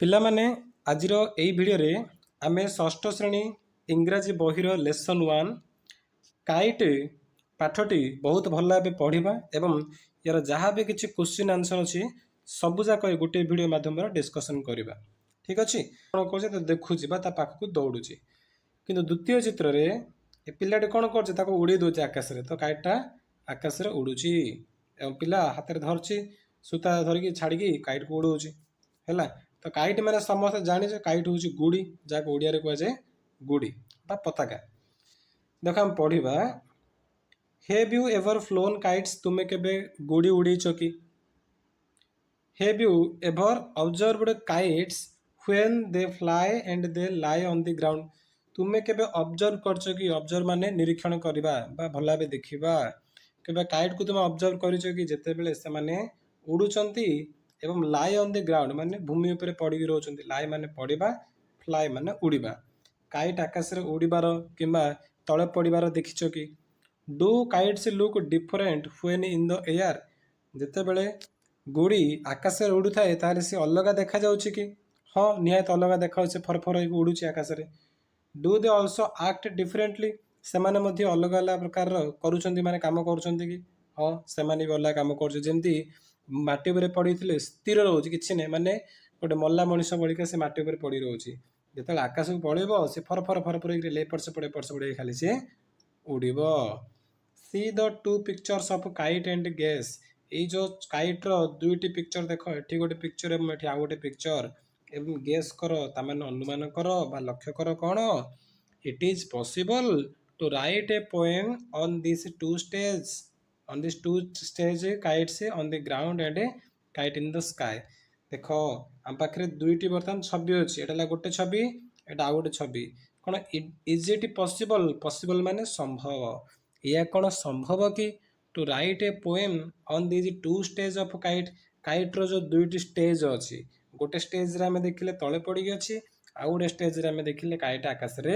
ପିଲାମାନେ ଆଜିର ଏଇ ଭିଡ଼ିଓରେ ଆମେ ଷଷ୍ଠ ଶ୍ରେଣୀ ଇଂରାଜୀ ବହିର ଲେସନ୍ 1 କାଇଟ୍ ପାଠଟି ବହୁତ ଭଲ ଭାବେ ପଢ଼ିବା ଏବଂ ଏହାର ଯାହା ବି କିଛି କ୍ୱେଶ୍ଚିନ୍ ଆନ୍ସର ଅଛି ସବୁଯାକ ଏ ଗୋଟିଏ ଭିଡ଼ିଓ ମାଧ୍ୟମରେ ଡିସ୍କସନ୍ କରିବା। ଠିକ୍ ଅଛି, କ'ଣ କରୁଛି ତ ଦେଖୁଛି ବା ତା ପାଖକୁ ଦୌଡ଼ୁଛି, କିନ୍ତୁ ଦ୍ୱିତୀୟ ଚିତ୍ରରେ ଏ ପିଲାଟି କ'ଣ କରୁଛି ତାକୁ ଉଡ଼େଇ ଦେଉଛି ଆକାଶରେ। ତ କାଇଟ୍ଟା ଆକାଶରେ ଉଡ଼ୁଛି ଏବଂ ପିଲା ହାତରେ ଧରୁଛି ସୂତା ଧରିକି ଛାଡ଼ିକି କାଇଟ୍କୁ ଉଡ଼ଉଛି ହେଲା। ତ କାଇଟ୍ ମାନେ ସମସ୍ତେ ଜାଣିଛେ କାଇଟ୍ ହେଉଛି ଗୁଡ଼ି, ଯାହାକୁ ଓଡ଼ିଆରେ କୁହାଯାଏ ଗୁଡ଼ି ବା ପତାକା। ଦେଖ ଆମେ ପଢ଼ିବା, have you ever flown kites, ତୁମେ କେବେ ଗୁଡ଼ି ଉଡ଼େଇଛ କି? Have you ever observed kites when they fly and they lie on the ground, ତୁମେ କେବେ ଅବଜର୍ଭ କରିଛ କି? ଅବଜର୍ଭ ମାନେ ନିରୀକ୍ଷଣ କରିବା ବା ଭଲ ଭାବେ ଦେଖିବା। କେବେ କାଇଟ୍କୁ ତୁମେ ଅବଜର୍ଭ କରିଛ କି ଯେତେବେଳେ ସେମାନେ ଉଡ଼ୁଛନ୍ତି ଏବଂ ଲାଏ ଅନ୍ ଦି ଗ୍ରାଉଣ୍ଡ ମାନେ ଭୂମି ଉପରେ ପଡ଼ିକି ରହୁଛନ୍ତି। ଲାଏ ମାନେ ପଡ଼ିବା, ଫ୍ଲାଏ ମାନେ ଉଡ଼ିବା। କାଇଟ୍ ଆକାଶରେ ଉଡ଼ିବାର କିମ୍ବା ତଳେ ପଡ଼ିବାର ଦେଖିଛ କି? Do kites look different when in the air, ଯେତେବେଳେ ଗୁଡ଼ି ଆକାଶରେ ଉଡ଼ୁଥାଏ ତାହେଲେ ସେ ଅଲଗା ଦେଖାଯାଉଛି କି? ହଁ, ନିହାତି ଅଲଗା ଦେଖାଯାଉଛି, ଫରଫର ହେଇକି ଉଡ଼ୁଛି ଆକାଶରେ। ଡୁ ଦେ ଅଲସୋ ଆକ୍ଟ ଡିଫରେଣ୍ଟଲି, ସେମାନେ ମଧ୍ୟ ଅଲଗା ଅଲଗା ପ୍ରକାରର କରୁଛନ୍ତି, ମାନେ କାମ କରୁଛନ୍ତି କି? ହଁ, ସେମାନେ ବି ଅଲଗା କାମ କରୁଛନ୍ତି। ଯେମିତି ମାଟି ଉପରେ ପଡ଼ିଥିଲେ ସ୍ଥିର ରହୁଛି, କିଛି ନାହିଁ, ମାନେ ଗୋଟେ ମଲା ମଣିଷ ଭଳିକା ସେ ମାଟି ଉପରେ ପଡ଼ି ରହୁଛି। ଯେତେବେଳେ ଆକାଶକୁ ପଳେଇବ ସେ ଫରଫର ହେଇକି ଏପଟ ସେପଟ ହେଇକି ଖାଲି ସେ ଉଡ଼ିବ। See the two pictures of kite and guess, ଏଇ ଯୋଉ କାଇଟ୍ର ଦୁଇଟି ପିକ୍ଚର ଦେଖ, ଏଠି ଗୋଟେ ପିକ୍ଚର ଏବଂ ଏଠି ଆଉ ଗୋଟେ ପିକ୍ଚର, ଏବଂ ଗେସ୍ କର, ତାମାନେ ଅନୁମାନ କର ବା ଲକ୍ଷ୍ୟ କର କ'ଣ? It is possible to write a poem on this two stage, on this two stage kites on the ground and kite in the sky. ଦେଖ ଆମ ପାଖରେ ଦୁଇଟି ବର୍ତ୍ତମାନ ଛବି ଅଛି, ଏଟା ହେଲା ଗୋଟେ ଛବି, ଏଟା ଆଉ ଗୋଟେ ଛବି। କ'ଣ ଇଜ୍ ଇଟ୍ ପସିବଲ୍? ପସିବଲ୍ ମାନେ ସମ୍ଭବ। ଏହା କ'ଣ ସମ୍ଭବ କି? To write a poem on these two stage of kite, କାଇଟ୍ର ଯୋଉ ଦୁଇଟି ଷ୍ଟେଜ୍ ଅଛି, ଗୋଟେ ଷ୍ଟେଜ୍ରେ ଆମେ ଦେଖିଲେ ତଳେ ପଡ଼ିକି ଅଛି, ଆଉ ଗୋଟେ ଷ୍ଟେଜ୍ରେ ଆମେ ଦେଖିଲେ କାଇଟ୍ ଆକାଶରେ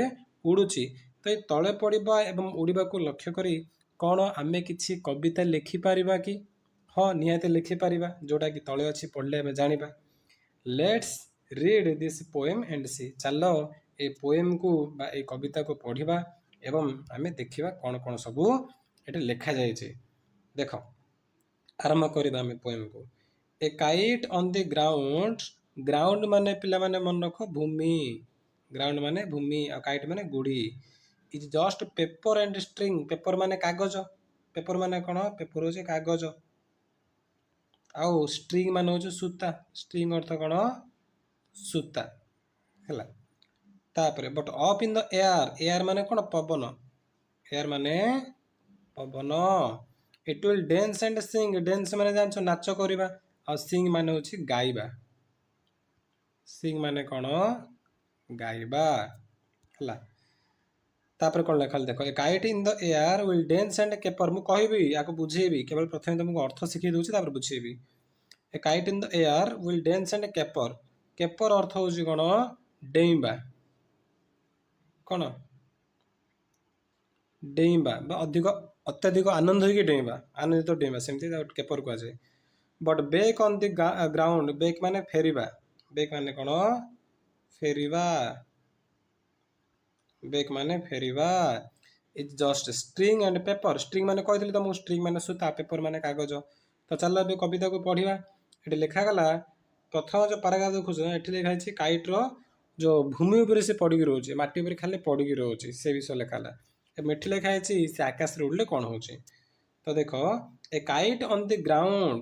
ଉଡ଼ୁଛି। ତ ଏଇ ତଳେ ପଡ଼ିବା ଏବଂ ଉଡ଼ିବାକୁ ଲକ୍ଷ୍ୟ କରି କ'ଣ ଆମେ କିଛି କବିତା ଲେଖିପାରିବା କି? ହଁ, ନିହାତି ଲେଖିପାରିବା, ଯୋଉଟାକି ତଳେ ଅଛି, ପଢ଼ିଲେ ଆମେ ଜାଣିବା। Let's read this poem and see, ଚାଲ ଏ ପୋଏମ୍କୁ ବା ଏ କବିତାକୁ ପଢ଼ିବା ଏବଂ ଆମେ ଦେଖିବା କ'ଣ କ'ଣ ସବୁ ଏଠି ଲେଖାଯାଇଛି। ଦେଖ ଆରମ୍ଭ କରିବା ଆମେ ପୋଏମ୍କୁ। A kite on the ground, ground ମାନେ ପିଲାମାନେ ମନେ ରଖ ଭୂମି, ଗ୍ରାଉଣ୍ଡ ମାନେ ଭୂମି ଆଉ କାଇଟ୍ ମାନେ ଗୁଡ଼ି। Is just paper and string, paper ମାନେ କାଗଜ, ପେପର ମାନେ କ'ଣ? ପେପର ହେଉଛି କାଗଜ, ଆଉ ଷ୍ଟ୍ରିଙ୍ଗ ମାନେ ହେଉଛି ସୂତା, ଷ୍ଟ୍ରିଙ୍ଗ ଅର୍ଥ କ'ଣ? ସୂତା ହେଲା। ତାପରେ but up in the air, air ମାନେ କ'ଣ? ପବନ, ଏୟାର ମାନେ ପବନ। It will dance and sing, dance ମାନେ ଜାଣିଛ ନାଚ କରିବା, ଆଉ ସିଙ୍ଗ ମାନେ ହେଉଛି ଗାଇବା, ସିଙ୍ଗ ମାନେ କ'ଣ? ଗାଇବା ହେଲା। ତାପରେ କ'ଣ ଲେଖା ଦେଖ, a kite in the air will dance and caper, ମୁଁ କହିବି ଆକୁ ବୁଝେଇବି, କେବଳ ପ୍ରଥମେ ତମକୁ ଅର୍ଥ ଶିଖେଇ ଦଉଛି ତାପରେ ବୁଝେଇବି। A kite in the air will dance and caper, caper ଅର୍ଥ ହେଉଛି କ'ଣ? ଡେଇଁବା, କ'ଣ? ଡେଇଁବା ବା ଅଧିକ ଅତ୍ୟଧିକ ଆନନ୍ଦ ହେଇକି ଡେଇଁବା, ଆନନ୍ଦିତ ଡେଇଁବା, ସେମିତି କେପର କୁହାଯାଏ। But back on the ground, back ମାନେ ଫେରିବା, ବେକ୍ ମାନେ କ'ଣ? ଫେରିବା, ବେକ୍ ମାନେ ଫେରିବା। Is just string and paper, string ମାନେ କହିଥିଲି ତମକୁ, ଷ୍ଟ୍ରିଙ୍ଗ ମାନେ ସୂତା, ପେପର ମାନେ କାଗଜ। ତ ଚାଲ ଏବେ କବିତାକୁ ପଢ଼ିବା। ଏଠି ଲେଖାଗଲା, ପ୍ରଥମ ଯୋଉ ପାରାଗ୍ରାଫ ଦେଖୁଛ ଏଠି ଲେଖା ହେଇଛି କାଇଟ୍ର ଯୋଉ ଭୂମି ଉପରେ ସେ ପଡ଼ିକି ରହୁଛି, ମାଟି ଉପରେ ଖାଲି ପଡ଼ିକି ରହୁଛି, ସେ ବିଷୟ ଲେଖା ହେଲା। ଏଠି ଲେଖା ହେଇଛି ସେ ଆକାଶରେ ଉଡ଼ିଲେ କ'ଣ ହେଉଛି। ତ ଦେଖ, a kite on the ground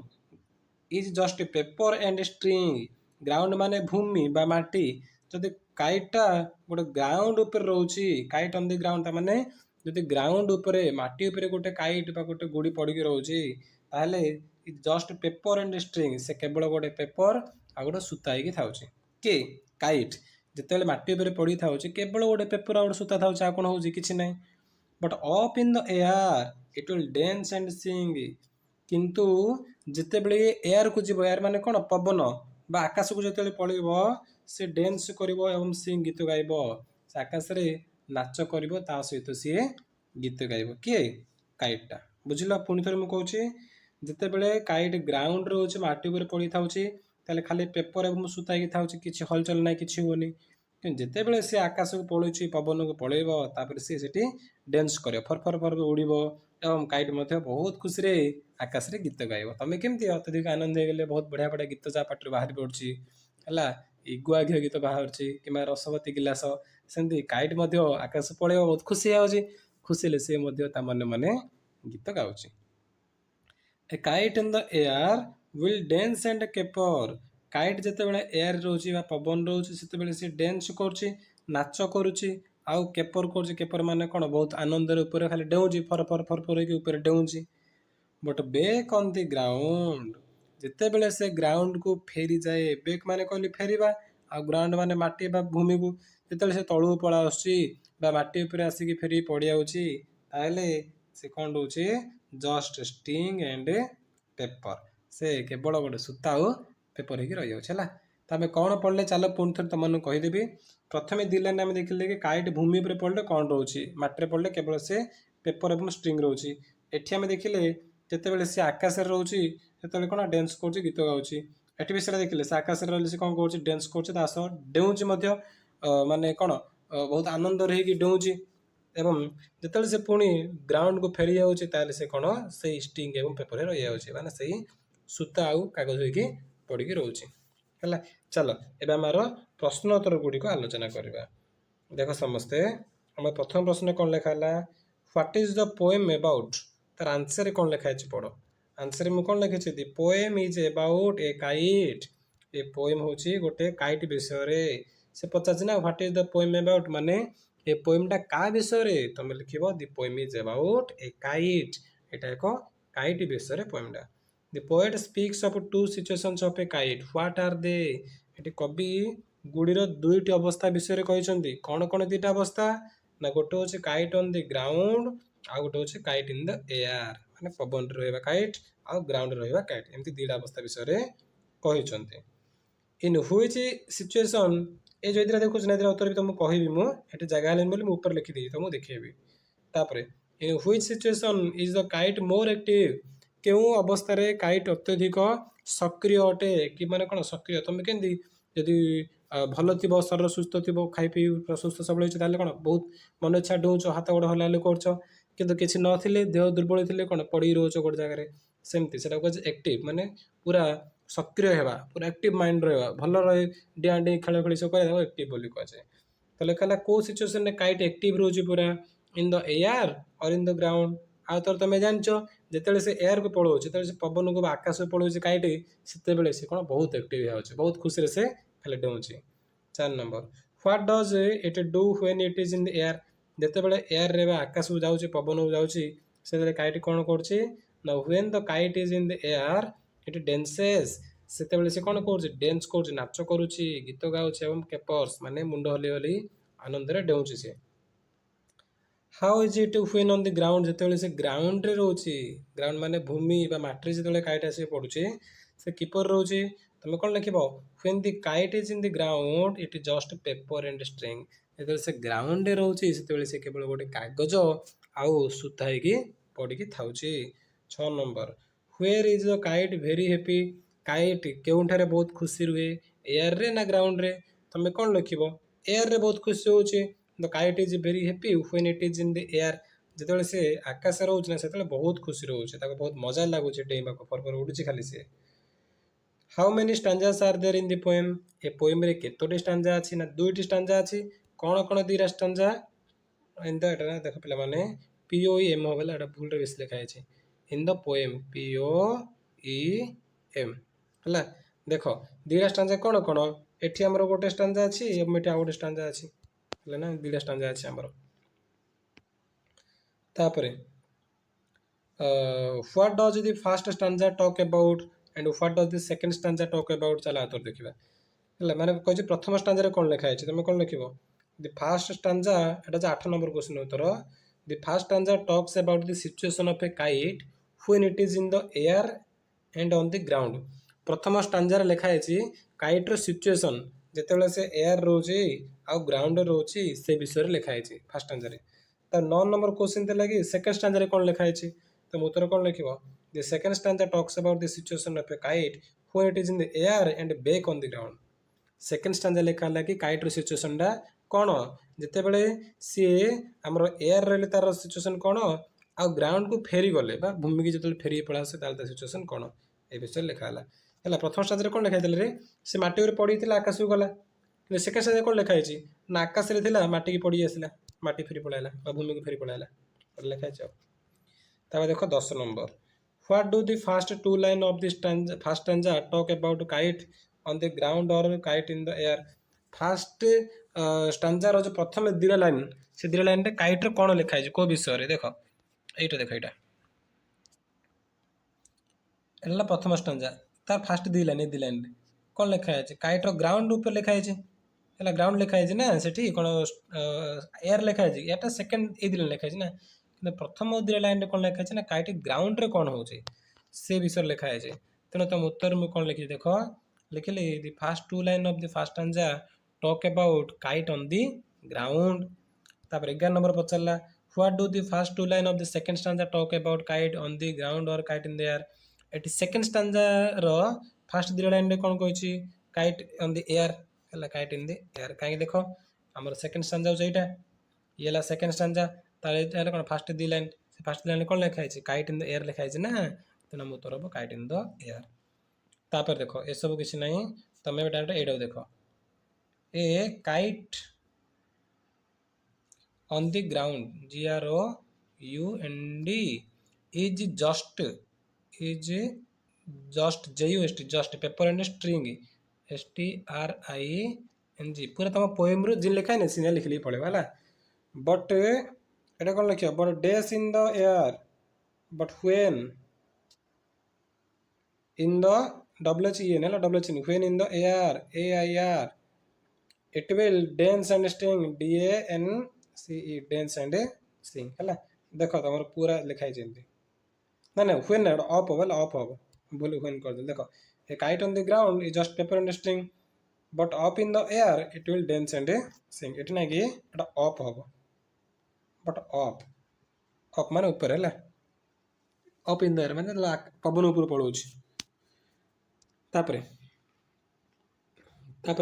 is just paper and string, ground ମାନେ ଭୂମି ବା ମାଟି, ଯଦି କାଇଟ୍ଟା ଗୋଟେ ଗ୍ରାଉଣ୍ଡ ଉପରେ ରହୁଛି, କାଇଟ୍ ଅନ୍ ଦି ଗ୍ରାଉଣ୍ଡ, ତାମାନେ ଯଦି ଗ୍ରାଉଣ୍ଡ ଉପରେ ମାଟି ଉପରେ ଗୋଟେ କାଇଟ୍ ବା ଗୋଟେ ଗୁଡ଼ି ପଡ଼ିକି ରହୁଛି, ତାହେଲେ ଜଷ୍ଟ ପେପର ଆଣ୍ଡ ଷ୍ଟ୍ରିଙ୍ଗ, ସେ କେବଳ ଗୋଟେ ପେପର ଆଉ ଗୋଟେ ସୂତା ହେଇକି ଥାଉଛି। କିଏ? କାଇଟ୍ ଯେତେବେଳେ ମାଟି ଉପରେ ପଡ଼ି ଥାଉଛି କେବଳ ଗୋଟେ ପେପର ଆଉ ଗୋଟେ ସୂତା ଥାଉଛି, ଆଉ କ'ଣ ହେଉଛି? କିଛି ନାହିଁ। But up in the air eat will dance and sing, କିନ୍ତୁ ଯେତେବେଳେ ଏୟାରକୁ ଯିବ, ଏୟାର ମାନେ କ'ଣ? ପବନ ବା ଆକାଶକୁ ଯେତେବେଳେ ପଳେଇବ ସେ ଡ୍ୟାନ୍ସ କରିବ ଏବଂ ସିଙ୍ଗ ଗୀତ ଗାଇବ, ସେ ଆକାଶରେ ନାଚ କରିବ, ତା ସହିତ ସିଏ ଗୀତ ଗାଇବ। କିଏ? କାଇଟ୍ଟା। ବୁଝିଲ? ପୁଣି ଥରେ ମୁଁ କହୁଛି, ଯେତେବେଳେ କାଇଟ୍ ଗ୍ରାଉଣ୍ଡ ରହୁଛି, ମାଟି ଉପରେ ପଡ଼ିଥାଉଛି, ताले खाली पेपर एवं सूता ହେଇକି ଥାଉଛି କିଛି ହଲଚଲ ନାହିଁ କିଛି ହୁଏନି କିନ୍ତୁ ଯେତେବେଳେ ସେ ଆକାଶକୁ ପଳଉଛି ପବନକୁ ପଳେଇବ ତାପରେ ସେ ସେଠି ଡ୍ୟାନ୍ସ କରିବ ଫର ଫର ଉଡ଼ିବ ଏବଂ କାଇଟ୍ ମଧ୍ୟ ବହୁତ ଖୁସିରେ ଆକାଶରେ ଗୀତ ଗାଇବ। ତମେ କେମିତି ଅତ୍ୟଧିକ ଆନନ୍ଦ ହେଇଗଲେ ବହୁତ ବଢ଼ିଆ ବଢ଼ିଆ ଗୀତ ଯାହା ପାଟିରୁ ବାହାରି ପଡ଼ୁଛି ହେଲା ଗୁଆ ଘିଅ ଗୀତ ବାହାରୁଛି କିମ୍ବା ରସବତୀ ଗିଲାସ ସେମିତି କାଇଟ୍ ମଧ୍ୟ ଆକାଶ ପଳେଇବ ବହୁତ ଖୁସି ହେଇଯାଉଛି ଖୁସି ହେଲେ ସେ ମଧ୍ୟ ତା ମନେ ମନେ ଗୀତ ଗାଉଛି। A kite in the air will dance and caper kite ଯେତେବେଳେ ଏୟାର ରହୁଛି ବା ପବନ ରହୁଛି ସେତେବେଳେ ସେ ଡ୍ୟାନ୍ସ କରୁଛି ନାଚ କରୁଛି ଆଉ କେପର କରୁଛି କେପର ମାନେ କ'ଣ ବହୁତ ଆନନ୍ଦରେ ଉପରେ ଖାଲି ଡେଉଁଛି ଫର ହେଇକି ଉପରେ ଡେଉଁଛି। But back on the ground ଯେତେବେଳେ ସେ ଗ୍ରାଉଣ୍ଡକୁ ଫେରିଯାଏ ବେକ୍ ମାନେ କହିଲି ଫେରିବା ଆଉ ଗ୍ରାଉଣ୍ଡ ମାନେ ମାଟି ବା ଭୂମିକୁ ଯେତେବେଳେ ସେ ତଳକୁ ପଳା ଆସୁଛି ବା ମାଟି ଉପରେ ଆସିକି ଫେରି ପଡ଼ିଯାଉଛି ତାହେଲେ ସେ କ'ଣ ରହୁଛି ଜଷ୍ଟ ଷ୍ଟିଙ୍ଗ ଆଣ୍ଡ ପେପର ସେ କେବଳ ଗୋଟେ ସୂତା ଆଉ ପେପର ହେଇକି ରହିଯାଉଛି ହେଲା। ତ ଆମେ କ'ଣ ପଢ଼ିଲେ ଚାଲ ପୁଣି ଥରେ ତମମାନଙ୍କୁ କହିଦେବି। ପ୍ରଥମେ ଦି ଲାଇନ୍ ଆମେ ଦେଖିଲେ କି କାଇଟ୍ ଭୂମି ଉପରେ ପଡ଼ିଲେ କ'ଣ ରହୁଛି ମାଟିରେ ପଡ଼ିଲେ କେବଳ ସେ ପେପର ଏବଂ ଷ୍ଟ୍ରିଙ୍ଗ ରହୁଛି। ଏଠି ଆମେ ଦେଖିଲେ ଯେତେବେଳେ ସେ ଆକାଶରେ ରହୁଛି ସେତେବେଳେ କ'ଣ ଡ୍ୟାନ୍ସ କରୁଛି ଗୀତ ଗାଉଛି। ଏଠି ବି ସେଟା ଦେଖିଲେ ସେ ଆକାଶରେ ରହିଲେ ସେ କ'ଣ କରୁଛି ଡ୍ୟାନ୍ସ କରୁଛି ତା ସହ ଡେଉଁଛି ମଧ୍ୟ ମାନେ କ'ଣ ବହୁତ ଆନନ୍ଦରେ ହେଇକି ଡେଉଁଛି ଏବଂ ଯେତେବେଳେ ସେ ପୁଣି ଗ୍ରାଉଣ୍ଡକୁ ଫେରି ଯାଉଛି ତାହେଲେ ସେ କ'ଣ ସେଇ ଷ୍ଟିଙ୍ଗ ଏବଂ ପେପରରେ ରହିଯାଉଛି ମାନେ ସେଇ ସୂତା ଆଉ କାଗଜ ହେଇକି ପଡ଼ିକି ରହୁଛି ହେଲା। ଚାଲ ଏବେ ଆମର ପ୍ରଶ୍ନ ଉତ୍ତର ଗୁଡ଼ିକ ଆଲୋଚନା କରିବା। ଦେଖ ସମସ୍ତେ ଆମ ପ୍ରଥମ ପ୍ରଶ୍ନ କ'ଣ ଲେଖା ହେଲା what is the poem about ତାର ଆନ୍ସରରେ କ'ଣ ଲେଖା ହେଇଛି ପଢ଼। ଆନ୍ସରରେ ମୁଁ କ'ଣ ଲେଖିଛି the poem is about a kite a poem ହେଉଛି ଗୋଟେ କାଇଟ୍ ବିଷୟରେ। ସେ ପଚାରିଛି ନା what is the poem about ମାନେ ଏ ପୋଏମ୍ଟା କାହା ବିଷୟରେ ତମେ ଲେଖିବ the poem is about a kite ଏଇଟା ଏକ କାଇଟ୍ ବିଷୟରେ ପୋଏମ୍ଟା। The poet speaks of two situations of a kite what are they ଏଠି କବି ଗୁଡ଼ିର ଦୁଇଟି ଅବସ୍ଥା ବିଷୟରେ କହିଛନ୍ତି। କ'ଣ କ'ଣ ଦୁଇଟା ଅବସ୍ଥା ନା ଗୋଟେ ହେଉଛି କାଇଟ୍ ଅନ୍ ଦି ଗ୍ରାଉଣ୍ଡ ଆଉ ଗୋଟେ ହେଉଛି କାଇଟ୍ ଇନ୍ ଦ ଏୟାର ମାନେ ପବନରେ ରହିବା କାଇଟ୍ ଆଉ ଗ୍ରାଉଣ୍ଡରେ ରହିବା କାଇଟ୍ ଏମିତି ଦୁଇଟା ଅବସ୍ଥା ବିଷୟରେ କହିଛନ୍ତି। ଇନ୍ ହୁଇଚ୍ ସିଚୁଏସନ୍ ଏ ଯେଉଁ ଦୁଇଟା ଦେଖୁଛି ନା ଉତ୍ତର ବି ତମକୁ କହିବି ମୁଁ ଏଠି ଜାଗା ହେଲେନି ବୋଲି ମୁଁ ଉପରେ ଲେଖିଦେଇଛି ତମକୁ ଦେଖେଇବି। ତାପରେ in which situation is the kite more active କେଉଁ ଅବସ୍ଥାରେ କାଇଟ୍ ଅତ୍ୟଧିକ ସକ୍ରିୟ ଅଟେ କି ମାନେ କ'ଣ ସକ୍ରିୟ ତମେ କେମିତି ଯଦି ଭଲ ଥିବ ଶରୀର ସୁସ୍ଥ ଥିବ ଖାଇ ପିଇ ସୁସ୍ଥ ସବଳ ହେଇଛି ତାହେଲେ କ'ଣ ବହୁତ ମନ ଇଚ୍ଛା ଡେଉଁଛ ହାତ ଗୋଡ଼ ହଲାହଲି କରୁଛ କିନ୍ତୁ କିଛି ନଥିଲେ ଦେହ ଦୁର୍ବଳ ଥିଲେ କ'ଣ ପଡ଼ିକି ରହୁଛ ଗୋଟେ ଜାଗାରେ ସେମିତି ସେଟା କୁହାଯାଏ ଆକ୍ଟିଭ୍ ମାନେ ପୁରା ସକ୍ରିୟ ହେବା ପୁରା ଆକ୍ଟିଭ୍ ମାଇଣ୍ଡ ରହିବା ଭଲ ରହି ଡିଆଁ ଡିଁ ଖେଳ ଖେଳି ସବୁ କରିବା ତାକୁ ଆକ୍ଟିଭ୍ ବୋଲି କୁହାଯାଏ। ତ ଲେଖା ହେଲା କେଉଁ ସିଚୁଏସନରେ କାଇଟ୍ ଆକ୍ଟିଭ୍ ରହୁଛି ପୁରା in the air or in the ground ଆଉ ତର ତମେ ଜାଣିଛ ଯେତେବେଳେ ସେ ଏୟାରକୁ ପଳାଉଛି ଯେତେବେଳେ ସେ ପବନକୁ ବା ଆକାଶକୁ ପଳାଉଛି କାଇଟ୍ ସେତେବେଳେ ସେ କ'ଣ ବହୁତ ଆକ୍ଟିଭ୍ ହେଇଯାଉଛି ବହୁତ ଖୁସିରେ ସେ ଖାଲି ଡେଉଁଛି। 4 number what does it do when it is in the air ଯେତେବେଳେ ଏୟାରରେ ବା ଆକାଶକୁ ଯାଉଛି ପବନକୁ ଯାଉଛି ସେତେବେଳେ କାଇଟ୍ କ'ଣ କରୁଛି ନା when the kite is in the air it dances ସେତେବେଳେ ସେ କ'ଣ କରୁଛି ଡ୍ୟାନ୍ସ କରୁଛି ନାଚ କରୁଛି ଗୀତ ଗାଉଛି ଏବଂ କେପର୍ସ ମାନେ ମୁଣ୍ଡ ହଲେଇ ହଲେଇ ଆନନ୍ଦରେ ଡେଉଁଛି ସେ। ହାଉ is it when on the ground ଯେତେବେଳେ ସେ ଗ୍ରାଉଣ୍ଡରେ ରହୁଛି ଗ୍ରାଉଣ୍ଡ ମାନେ ଭୂମି ବା ମାଟିରେ ଯେତେବେଳେ କାଇଟ୍ ଆସିକି ପଡ଼ୁଛି ସେ କିପରି ରହୁଛି ତମେ କ'ଣ ଲେଖିବ when the kite is in the ground it just paper and string ଯେତେବେଳେ ସେ ଗ୍ରାଉଣ୍ଡରେ ରହୁଛି ସେତେବେଳେ ସେ କେବଳ ଗୋଟେ କାଗଜ ଆଉ ସୂତା ହେଇକି ପଡ଼ିକି ଥାଉଛି। 6 number where is the kite very happy kite କେଉଁଠାରେ ବହୁତ ଖୁସି ରୁହେ ଏୟାରରେ ନା ଗ୍ରାଉଣ୍ଡରେ ତମେ କ'ଣ ଲେଖିବ ଏୟାରରେ ବହୁତ ଖୁସି ହେଉଛି the kite is very happy when it is in the air ଯେତେବେଳେ ସେ ଆକାଶରେ ରହୁଛି ନା ସେତେବେଳେ ବହୁତ ଖୁସି ରହୁଛି ତାକୁ ବହୁତ ମଜା ଲାଗୁଛି ଡେଇଁବାକୁ ଫର ଉଡ଼ୁଛି ଖାଲି ସେ। How many stanzas are there in the poem ଏ ପୋଏମ୍ରେ କେତୋଟି ଷ୍ଟାଞ୍ଜା ଅଛି ନା 2ଟି ଷ୍ଟାଞ୍ଜା ଅଛି। କ'ଣ କ'ଣ 2ଟା ଷ୍ଟାଞ୍ଜା ଇନ୍ ଦ ଏଇଟା ନା ଦେଖ ପିଲାମାନେ POEM ହେବ ହେଲା ଏଇଟା ଭୁଲରେ ବେଶୀ ଲେଖା ହେଇଛି ଇନ୍ ଦ ପୋଏମ୍ POEM ହେଲା। ଦେଖ 2ଟା ଷ୍ଟାଞ୍ଜା କ'ଣ କ'ଣ ଏଠି ଆମର ଗୋଟେ ଷ୍ଟାଞ୍ଜା ଅଛି ଏବଂ ଏଠି ଆଉ ଗୋଟେ ଷ୍ଟାଞ୍ଜା ଅଛି ହେଲା ନା 2ଟା ଷ୍ଟାଞ୍ଜା ଅଛି ଆମର। ତାପରେ what does the first stanza talk about and what does the second stanza talk about ଚାଲ ଆଉଥରେ ଦେଖିବା ହେଲା ମାନେ କହିଛି ପ୍ରଥମ ଷ୍ଟାଞ୍ଜାରେ କ'ଣ ଲେଖା ହେଇଛି ତମେ କ'ଣ ଲେଖିବ ଦି ଫାର୍ଷ୍ଟ ଷ୍ଟାଞ୍ଜା ଏଟା ଯେ 8 ନମ୍ବର କ୍ୱେଶ୍ଚିନ୍ ଉତ୍ତର the first stanza talks about the situation of a kite when it is in the air and on the ground ପ୍ରଥମ ଷ୍ଟାଞ୍ଜାରେ ଲେଖା ହେଇଛି କାଇଟ୍ର ସିଚୁଏସନ୍ ଯେତେବେଳେ ସେ ଏୟାର ରହୁଛି ଆଉ ଗ୍ରାଉଣ୍ଡରେ ରହୁଛି ସେ ବିଷୟରେ ଲେଖା ହେଇଛି ଫାର୍ଷ୍ଟ ଷ୍ଟାଞ୍ଜାରେ। ତ 9 ନମ୍ବର କ୍ୱେଶ୍ଚିନ୍ ଥିଲା କି ସେକେଣ୍ଡ ଷ୍ଟାଞ୍ଜାରେ କ'ଣ ଲେଖା ହେଇଛି ତମେ ଉତ୍ତର କ'ଣ ଲେଖିବ the second stanza talks about the situation of a kite when it is in the air and back on the ground. Second stanza लिखा है कि काइट सिचुएशन टा कौन जिते बड़े सी आमर एयर रही तार सिचुएशन कौन आ ग्राउंड को फेरी गले भूमि की जो फेरी पड़ा से सिचुएशन कौन ए विषय लिखा है प्रथम स्टांजा कौन लिखाई रे से माटी पड़ी आकाश को गला कि सेकेंड स्टांजा कौन लिखाई ना आकाश में माटी की पड़ी आसला माटी फेरी पड़ाला भूमि को फेरी पड़ाला लिखाई देख 10 number What do the first two line of this first stanza talk about kite on the ground or kite in the air? First stanza रो जो प्रथम दीरा लाइन से दीरा लाइन रे काइट रे कोन लिखा है को विषय रे देखो एटा देखो एला प्रथम स्टांजा तार फर्स्ट दी लाइन रे कोन लिखा है काइट रो ग्राउंड ऊपर लिखा है एला ग्राउंड लिखा है ना सेठी कोन एयर लिखा है एटा सेकंड ए दी लाइन लिखा है ना प्रथम दीरा लाइन रे कोन लिखा है ना काइट ग्राउंड रे कोन होचे से विषय लिखा है तेणु तुम उत्तर में कौन लिखी देख लिखिली the first two line of the first stanza talk about kite on the ground तापर 11 नंबर पचारला what do the first two line of the second stanza talk about kite on the ground और kite in the air एटी second stanza रो first दीरा line रे कोन कहछि kite on the air हला काइट इन द एयर काई देखो हमर सेकंड स्टांजा हो एटा येला सेकंड स्टांजा तार एटा कोन फर्स्ट दी लाइन फर्स्ट लाइन कोन लिखा है काइट इन द एयर लिखा है ना तेना उत्तर हम काइट इन द एयर तापर देखो ए सब किसी नहीं तुम डायरेक्ट एडा देखो ए kite on the ground GROUND is just JUST just paper and string STRING पूरा तुम पोएम रू जिन लिखा है सीना लिख ली पड़े वाला बट एटा कौन लिखियो but days in the air but when in the WHEN when in the air AIR it will dance and sing DANCE dance and sing है देखो तुम पूरा लिखाई जेंती ना ना when ऑफ हो बोले when कर दे देखो a kite on the ground is just paper and string but up in the air it will dance and sing एट ना कि एटा ऑफ हो but ऑफ माने ऊपर है up in the air माने पवन ऊपर पड़ोछि तापरे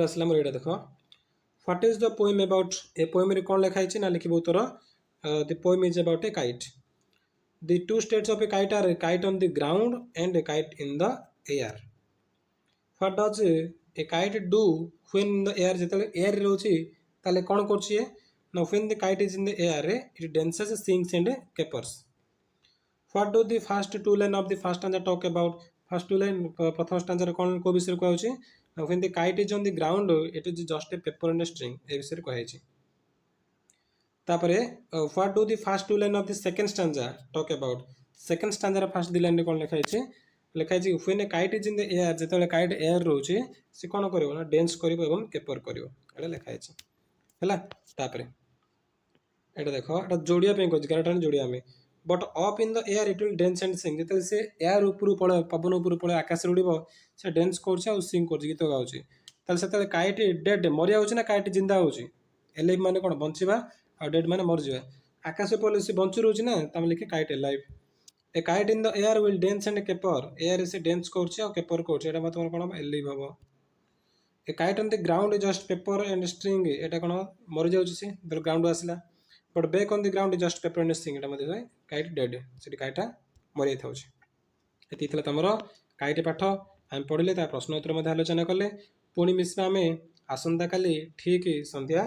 आसला मोर एटा देखो what is the poem about ए पोएम रे कोन लिखा है ना लिखिबो तोर the poem is about a kite the two states of a kite are kite on the ground and a kite in the air what does a kite do when in the air जेतले air रे रहउची ताले कोन करछि ना when the kite is in the air रे it dances sings and capers what do the first two line of the first stanza talk about first two line प्रथम stanza रे कोन को विषय कहउची when the kite is on the ground it is just a paper and string ए विषय कहैछि तापरे what do the first two line of the second stanza talk about second stanza रे फर्स्ट दी लाइन रे कोन लिखाइछि when a kite is in the air जेतले kite air रहउची से कोन करबो ना डांस करबो एवं केपर करबो एटा लिखाइछि हला तापरे एटा देखो एटा जोड़िया पे कहछि गारटान जोड़िया में but up in the air it will dance and sing जेतले से एयर ऊपर पड़े पवन ऊपर पड़े आकाश उड़ीबो से डांस करछ आ सिंग करछ गीत गाउछ ताले सेतले काइट डेड मरि आउछ ना काइट जिंदा होउछ एलाइव माने कोन बंचिबा आ डेड माने मर जिबा आकाश पड़े से बंचु रहउछ ना तम लिखे kite alive A kite in the air will dance and caper air से डांस करछ आ केपर करछ एटा मतलब कोन एलाइव हबो ए kite on the ground just paper and string एटा कोन मरि जाउछ से ग्राउंड आसला but back on the ground just paper and string एटा मध्ये kite dead से काइटा मरि थाउछ एति थला तमरो काइट पाठ हम पढिले ता प्रश्न उत्तर मध्ये आलोचना कले पुणी मिश्रा में आसंता काली ठीक संध्या